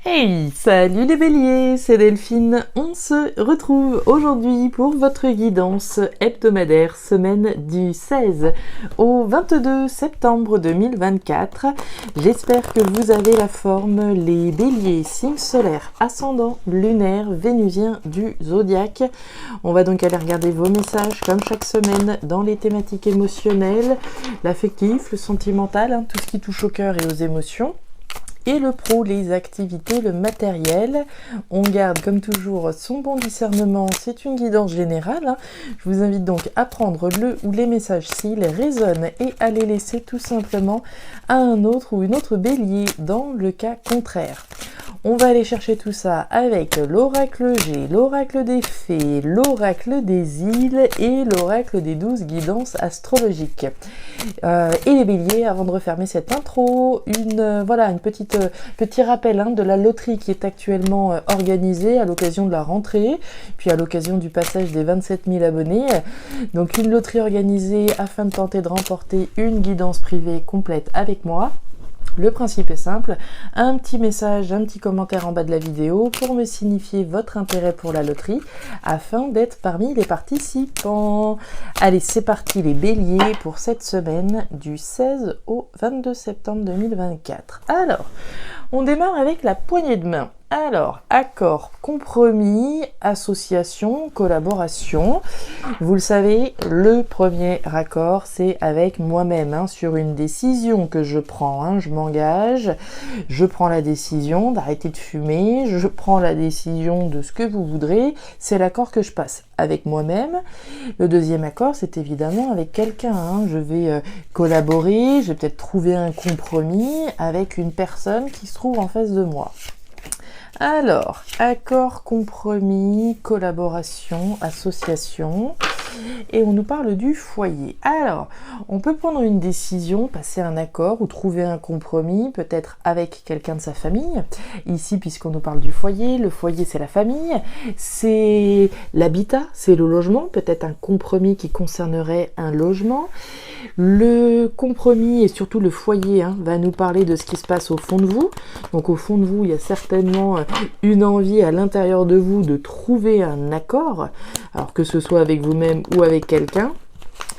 Hey, salut les béliers, c'est Delphine. On se retrouve aujourd'hui pour votre guidance hebdomadaire semaine du 16 au 22 septembre 2024. J'espère que vous avez la forme, les béliers, signes solaires, ascendant, lunaire, vénusien du zodiaque. On va donc aller regarder vos messages comme chaque semaine dans les thématiques émotionnelles, l'affectif, le sentimental, tout ce qui touche au cœur et aux émotions. Et le pro, les activités, le matériel. On garde comme toujours son bon discernement, c'est une guidance générale. Je vous invite donc à prendre le ou les messages s'ils résonnent et à les laisser tout simplement à un autre ou une autre bélier dans le cas contraire. On va aller chercher tout ça avec l'oracle G, l'oracle des fées, l'oracle des îles et l'oracle des 12 guidances astrologiques. Et les béliers, avant de refermer cette intro, un petit rappel de la loterie qui est actuellement organisée à l'occasion de la rentrée, puis à l'occasion du passage des 27 000 abonnés. Donc une loterie organisée afin de tenter de remporter une guidance privée complète avec moi. Le principe est simple, un petit message, un petit commentaire en bas de la vidéo pour me signifier votre intérêt pour la loterie afin d'être parmi les participants. Allez, c'est parti les béliers pour cette semaine du 16 au 22 septembre 2024. Alors, on démarre avec la poignée de main. Alors, accord, compromis, association, collaboration. Vous le savez, le premier accord, c'est avec moi-même, sur une décision que je prends. Je m'engage, je prends la décision d'arrêter de fumer, je prends la décision de ce que vous voudrez. C'est l'accord que je passe avec moi-même. Le deuxième accord, c'est évidemment avec quelqu'un. Je vais collaborer, je vais peut-être trouver un compromis avec une personne qui se trouve en face de moi. Alors, accord, compromis, collaboration, association, et on nous parle du foyer. Alors, on peut prendre une décision, passer un accord ou trouver un compromis, peut-être avec quelqu'un de sa famille. Ici, puisqu'on nous parle du foyer, le foyer c'est la famille, c'est l'habitat, c'est le logement, peut-être un compromis qui concernerait un logement. Le compromis et surtout le foyer va nous parler de ce qui se passe au fond de vous. Donc au fond de vous, il y a certainement une envie à l'intérieur de vous de trouver un accord, alors que ce soit avec vous-même ou avec quelqu'un.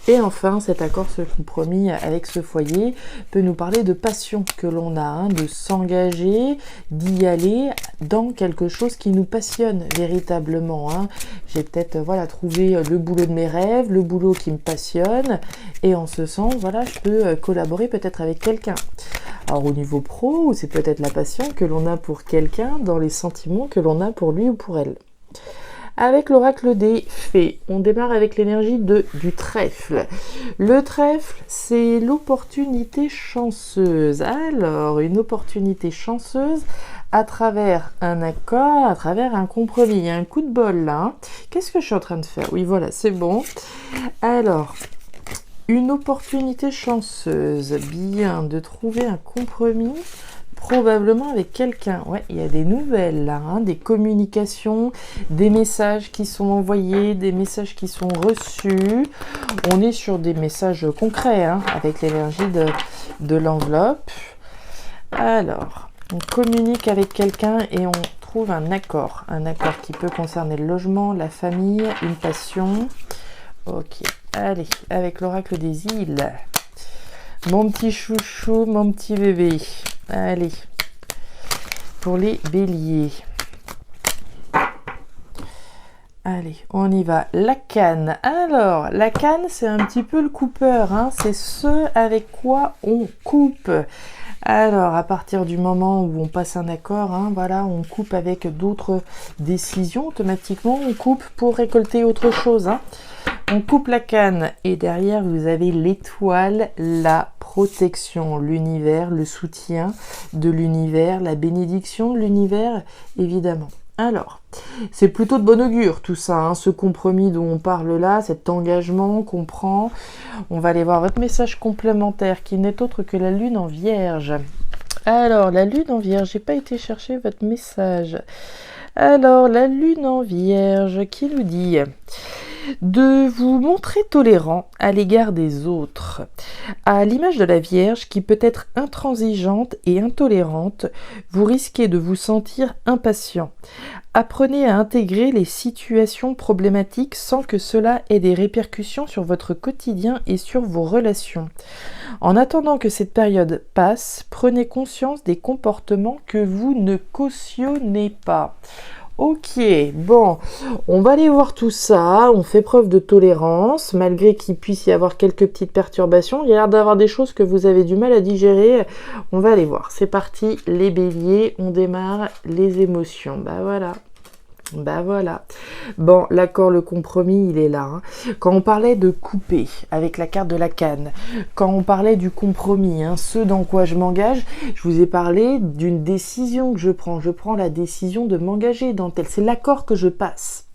Et enfin, cet accord, ce compromis avec ce foyer peut nous parler de passion que l'on a, de s'engager, d'y aller dans quelque chose qui nous passionne véritablement. J'ai peut-être trouvé le boulot de mes rêves, le boulot qui me passionne, et en ce sens, je peux collaborer peut-être avec quelqu'un. Alors au niveau pro, c'est peut-être la passion que l'on a pour quelqu'un dans les sentiments que l'on a pour lui ou pour elle. Avec l'oracle des fées, on démarre avec l'énergie du trèfle. Le trèfle, c'est l'opportunité chanceuse. Alors, une opportunité chanceuse à travers un accord, à travers un compromis. Il y a un coup de bol là. Qu'est-ce que je suis en train de faire? Oui, voilà, c'est bon. Alors, une opportunité chanceuse. Bien, de trouver un compromis. Probablement avec quelqu'un. Il y a des nouvelles là, des communications, des messages qui sont envoyés, des messages qui sont reçus. On est sur des messages concrets avec l'énergie de l'enveloppe. Alors, on communique avec quelqu'un et on trouve un accord qui peut concerner le logement, la famille, une passion. Ok, allez, avec l'oracle des îles. Mon petit chouchou, mon petit bébé. Allez, pour les béliers. Allez, on y va. La canne. Alors, la canne, c'est un petit peu le coupeur. C'est ce avec quoi on coupe. Alors, à partir du moment où on passe un accord, on coupe avec d'autres décisions. Automatiquement, on coupe pour récolter autre chose. On coupe la canne et derrière vous avez l'étoile, la protection, l'univers, le soutien de l'univers, la bénédiction de l'univers, évidemment. Alors, c'est plutôt de bon augure tout ça, ce compromis dont on parle là, cet engagement qu'on prend. On va aller voir votre message complémentaire qui n'est autre que la lune en vierge. Alors, la lune en vierge, j'ai pas été chercher votre message. Alors, la lune en vierge, qui nous dit de vous montrer tolérant à l'égard des autres, à l'image de la Vierge qui peut être intransigeante et intolérante. Vous risquez de vous sentir impatient. Apprenez à intégrer les situations problématiques sans que cela ait des répercussions sur votre quotidien et sur vos relations. En attendant que cette période passe, prenez conscience des comportements que vous ne cautionnez pas. Ok, bon, on va aller voir tout ça, on fait preuve de tolérance, malgré qu'il puisse y avoir quelques petites perturbations, il y a l'air d'avoir des choses que vous avez du mal à digérer, on va aller voir. C'est parti, les béliers, on démarre les émotions, bah voilà. Bon, l'accord, le compromis, il est là. Hein. Quand on parlait de couper avec la carte de la canne, quand on parlait du compromis, ce dans quoi je m'engage, je vous ai parlé d'une décision que je prends. Je prends la décision de m'engager dans tel. C'est l'accord que je passe.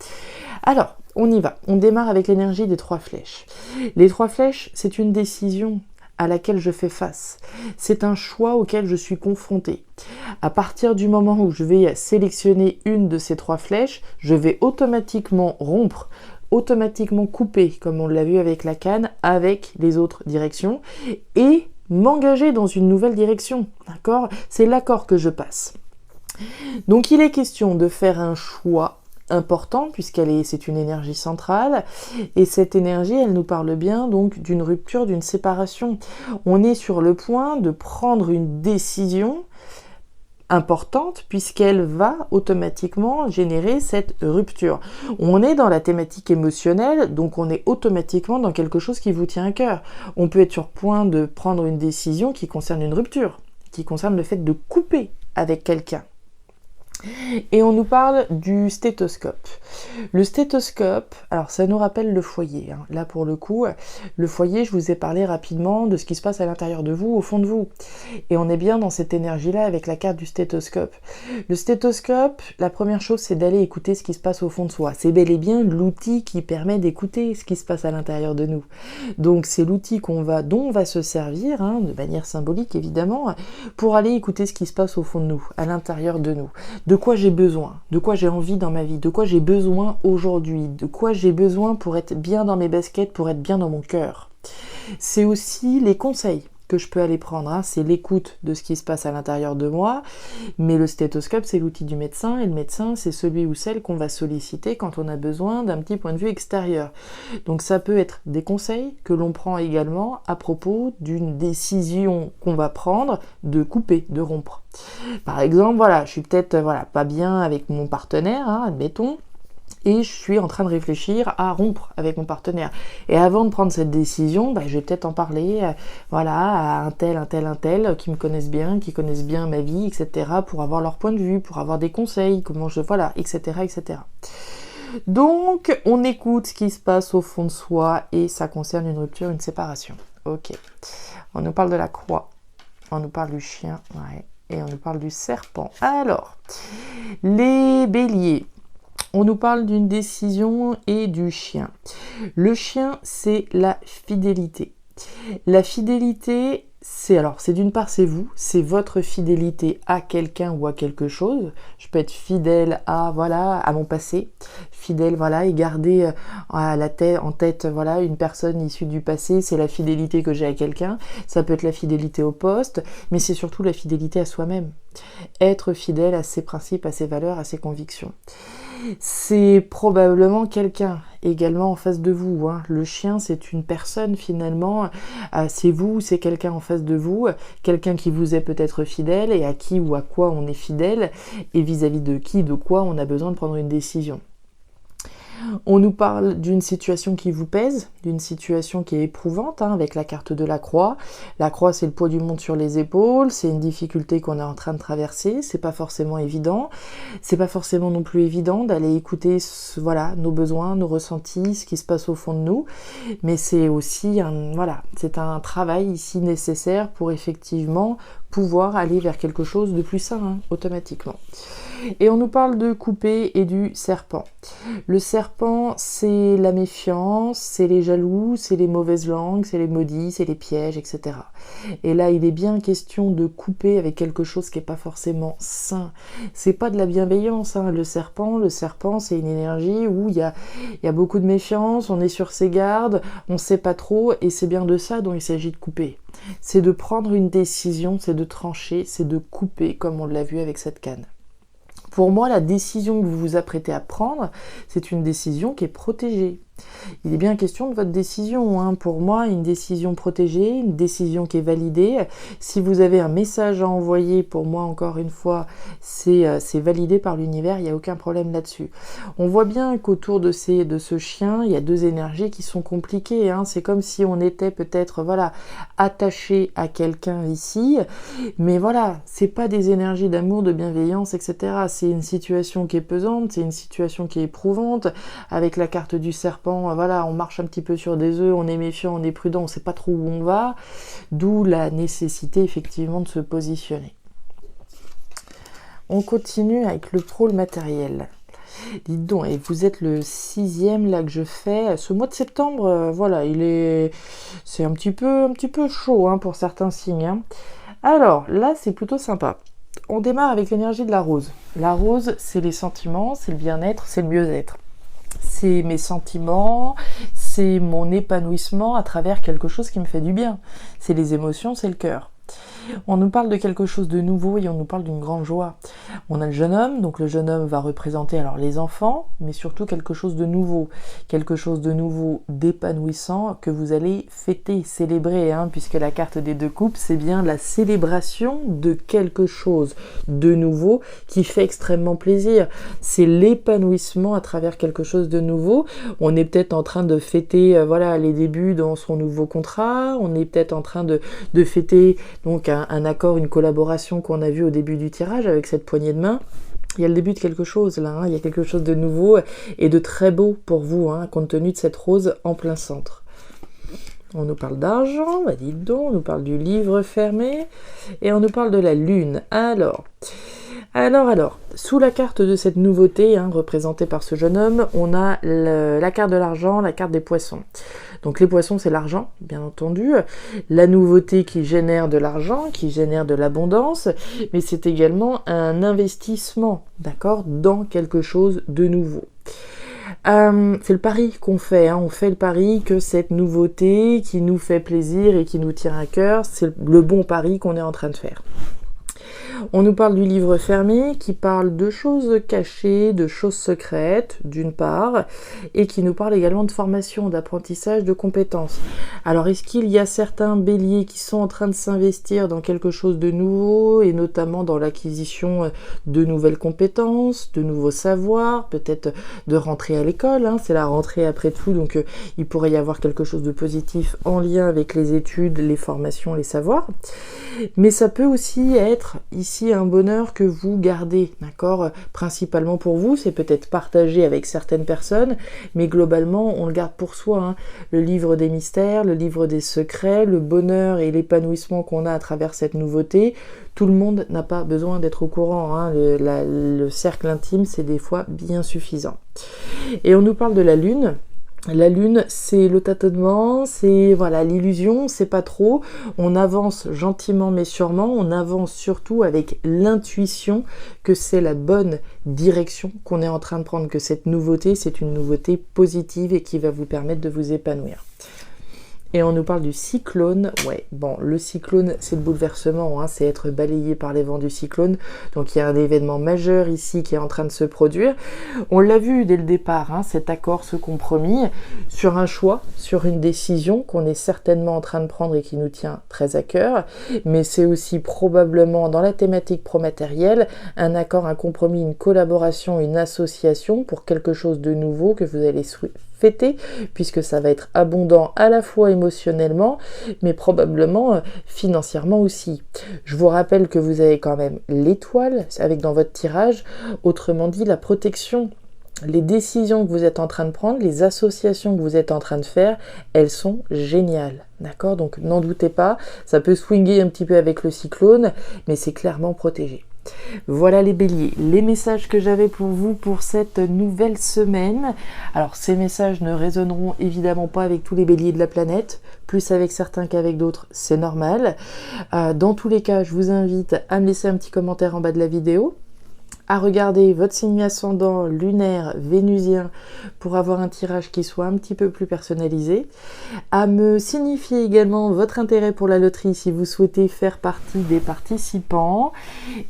Alors, on y va. On démarre avec l'énergie des 3 flèches. Les 3 flèches, c'est une décision à laquelle je fais face. C'est un choix auquel je suis confrontée. À partir du moment où je vais sélectionner une de ces 3 flèches, je vais automatiquement rompre, automatiquement couper, comme on l'a vu avec la canne, avec les autres directions, et m'engager dans une nouvelle direction. D'accord ? C'est l'accord que je passe. Donc il est question de faire un choix important c'est une énergie centrale et cette énergie elle nous parle bien donc d'une rupture, d'une séparation. On est sur le point de prendre une décision importante puisqu'elle va automatiquement générer cette rupture. On est dans la thématique émotionnelle, donc on est automatiquement dans quelque chose qui vous tient à cœur. On peut être sur le point de prendre une décision qui concerne une rupture, qui concerne le fait de couper avec quelqu'un. Et on nous parle du stéthoscope. Le stéthoscope, alors ça nous rappelle le foyer. Là pour le coup, le foyer, je vous ai parlé rapidement de ce qui se passe à l'intérieur de vous, au fond de vous. Et on est bien dans cette énergie-là avec la carte du stéthoscope. Le stéthoscope, la première chose, c'est d'aller écouter ce qui se passe au fond de soi. C'est bel et bien l'outil qui permet d'écouter ce qui se passe à l'intérieur de nous. Donc c'est l'outil dont on va se servir, de manière symbolique évidemment, pour aller écouter ce qui se passe au fond de nous, à l'intérieur de nous. De quoi j'ai besoin, de quoi j'ai envie dans ma vie, de quoi j'ai besoin aujourd'hui, de quoi j'ai besoin pour être bien dans mes baskets, pour être bien dans mon cœur. C'est aussi les conseils que je peux aller prendre, c'est l'écoute de ce qui se passe à l'intérieur de moi, mais le stéthoscope c'est l'outil du médecin, et le médecin c'est celui ou celle qu'on va solliciter quand on a besoin d'un petit point de vue extérieur. Donc ça peut être des conseils que l'on prend également à propos d'une décision qu'on va prendre de couper, de rompre. Par exemple, je suis peut-être pas bien avec mon partenaire, admettons, et je suis en train de réfléchir à rompre avec mon partenaire. Et avant de prendre cette décision, je vais peut-être en parler à un tel qui me connaissent bien, qui connaissent bien ma vie, etc. pour avoir leur point de vue, pour avoir des conseils, etc. Donc, on écoute ce qui se passe au fond de soi et ça concerne une rupture, une séparation. Ok. On nous parle de la croix, on nous parle du chien, et on nous parle du serpent. Alors, les béliers. On nous parle d'une décision et du chien. Le chien, c'est la fidélité. La fidélité, c'est d'une part, c'est vous, c'est votre fidélité à quelqu'un ou à quelque chose. Je peux être fidèle à mon passé, fidèle et garder en tête une personne issue du passé, c'est la fidélité que j'ai à quelqu'un. Ça peut être la fidélité au poste, mais c'est surtout la fidélité à soi-même. Être fidèle à ses principes, à ses valeurs, à ses convictions. C'est probablement quelqu'un également en face de vous. Le chien, c'est une personne finalement. C'est vous, c'est quelqu'un en face de vous. Quelqu'un qui vous est peut-être fidèle et à qui ou à quoi on est fidèle et vis-à-vis de qui, de quoi on a besoin de prendre une décision. On nous parle d'une situation qui vous pèse, d'une situation qui est éprouvante, avec la carte de la croix. La croix, c'est le poids du monde sur les épaules, c'est une difficulté qu'on est en train de traverser, c'est pas forcément évident. C'est pas forcément non plus évident d'aller écouter nos besoins, nos ressentis, ce qui se passe au fond de nous. Mais c'est aussi c'est un travail ici nécessaire pour effectivement pouvoir aller vers quelque chose de plus sain, automatiquement. Et on nous parle de couper et du serpent. Le serpent, c'est la méfiance, c'est les jaloux, c'est les mauvaises langues, c'est les maudits, c'est les pièges, etc. Et là, il est bien question de couper avec quelque chose qui n'est pas forcément sain. C'est pas de la bienveillance, hein. Le serpent, c'est une énergie où il y a beaucoup de méfiance, on est sur ses gardes, on sait pas trop, et c'est bien de ça dont il s'agit de couper. C'est de prendre une décision, c'est de trancher, c'est de couper, comme on l'a vu avec cette canne. Pour moi, la décision que vous vous apprêtez à prendre, c'est une décision qui est protégée. Il est bien question de votre décision, hein. Pour moi, une décision protégée, une décision qui est validée. Si vous avez un message à envoyer, pour moi, encore une fois, c'est validé par l'univers, il n'y a aucun problème là-dessus. On voit bien qu'autour de ce chien, il y a deux énergies qui sont compliquées, hein. C'est comme si on était peut-être attaché à quelqu'un ici, mais voilà, c'est pas des énergies d'amour, de bienveillance, etc. C'est une situation qui est pesante, c'est une situation qui est éprouvante, avec la carte du serpent. On marche un petit peu sur des œufs, on est méfiant, on est prudent, on ne sait pas trop où on va, d'où la nécessité effectivement de se positionner. On continue avec le pôle matériel. Dites donc, et vous êtes le 6e là que je fais. Ce mois de septembre, c'est un petit peu chaud, hein, pour certains signes, hein. Alors là, c'est plutôt sympa. On démarre avec l'énergie de la rose. La rose, c'est les sentiments, c'est le bien-être, c'est le mieux-être. C'est mes sentiments, c'est mon épanouissement à travers quelque chose qui me fait du bien. C'est les émotions, c'est le cœur. On nous parle de quelque chose de nouveau et on nous parle d'une grande joie. On a le jeune homme, donc le jeune homme va représenter alors les enfants, mais surtout quelque chose de nouveau d'épanouissant que vous allez fêter, célébrer, hein, puisque la carte des deux coupes, c'est bien la célébration de quelque chose de nouveau qui fait extrêmement plaisir. C'est l'épanouissement à travers quelque chose de nouveau. On est peut-être en train de fêter les débuts dans son nouveau contrat, on est peut-être en train de fêter donc un accord, une collaboration qu'on a vu au début du tirage avec cette poignée de main. Il y a le début de quelque chose là, hein. Il y a quelque chose de nouveau et de très beau pour vous, hein, compte tenu de cette rose en plein centre. On nous parle d'argent, dites donc, on nous parle du livre fermé et on nous parle de la lune. Alors, sous la carte de cette nouveauté, hein, représentée par ce jeune homme, on a la carte de l'argent, la carte des poissons. Donc les poissons, c'est l'argent, bien entendu. La nouveauté qui génère de l'argent, qui génère de l'abondance, mais c'est également un investissement, d'accord, dans quelque chose de nouveau. C'est le pari qu'on fait, hein. On fait le pari que cette nouveauté qui nous fait plaisir et qui nous tient à cœur, c'est le bon pari qu'on est en train de faire. On nous parle du livre fermé qui parle de choses cachées, de choses secrètes d'une part, et qui nous parle également de formation, d'apprentissage, de compétences. Alors est-ce qu'il y a certains béliers qui sont en train de s'investir dans quelque chose de nouveau, et notamment dans l'acquisition de nouvelles compétences, de nouveaux savoirs, peut-être de rentrer à l'école, hein, c'est la rentrée après tout, donc il pourrait y avoir quelque chose de positif en lien avec les études, les formations, les savoirs. Mais ça peut aussi être ici un bonheur que vous gardez, d'accord, principalement pour vous, c'est peut-être partagé avec certaines personnes, mais globalement on le garde pour soi, hein. Le livre des mystères, le livre des secrets, le bonheur et l'épanouissement qu'on a à travers cette nouveauté, tout le monde n'a pas besoin d'être au courant, hein. Le cercle intime, c'est des fois bien suffisant. Et on nous parle de la lune. La lune, c'est le tâtonnement, c'est l'illusion, c'est pas trop. On avance gentiment mais sûrement, on avance surtout avec l'intuition que c'est la bonne direction qu'on est en train de prendre, que cette nouveauté, c'est une nouveauté positive et qui va vous permettre de vous épanouir. Et on nous parle du cyclone. Ouais, bon, le cyclone, c'est le bouleversement, hein, c'est être balayé par les vents du cyclone. Donc il y a un événement majeur ici qui est en train de se produire. On l'a vu dès le départ, hein, cet accord, ce compromis, sur un choix, sur une décision qu'on est certainement en train de prendre et qui nous tient très à cœur. Mais c'est aussi probablement dans la thématique pro-matérielle, un accord, un compromis, une collaboration, une association pour quelque chose de nouveau que vous allez fêter, puisque ça va être abondant à la fois émotionnellement, mais probablement financièrement aussi. Je vous rappelle que vous avez quand même l'étoile avec dans votre tirage, autrement dit la protection. Les décisions que vous êtes en train de prendre, les associations que vous êtes en train de faire, elles sont géniales. D'accord ? Donc n'en doutez pas, ça peut swinguer un petit peu avec le cyclone, mais c'est clairement protégé. Voilà les béliers, les messages que j'avais pour vous pour cette nouvelle semaine. Alors ces messages ne résonneront évidemment pas avec tous les béliers de la planète, plus avec certains qu'avec d'autres, c'est normal. Dans tous les cas, je vous invite à me laisser un petit commentaire en bas de la vidéo, à regarder votre signe ascendant lunaire vénusien pour avoir un tirage qui soit un petit peu plus personnalisé, à me signifier également votre intérêt pour la loterie si vous souhaitez faire partie des participants,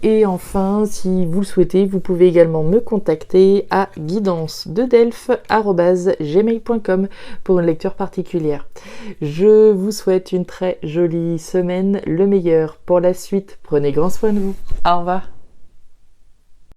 et enfin si vous le souhaitez vous pouvez également me contacter à guidancededelphes@gmail.com pour une lecture particulière. Je vous souhaite une très jolie semaine, le meilleur pour la suite, prenez grand soin de vous, au revoir.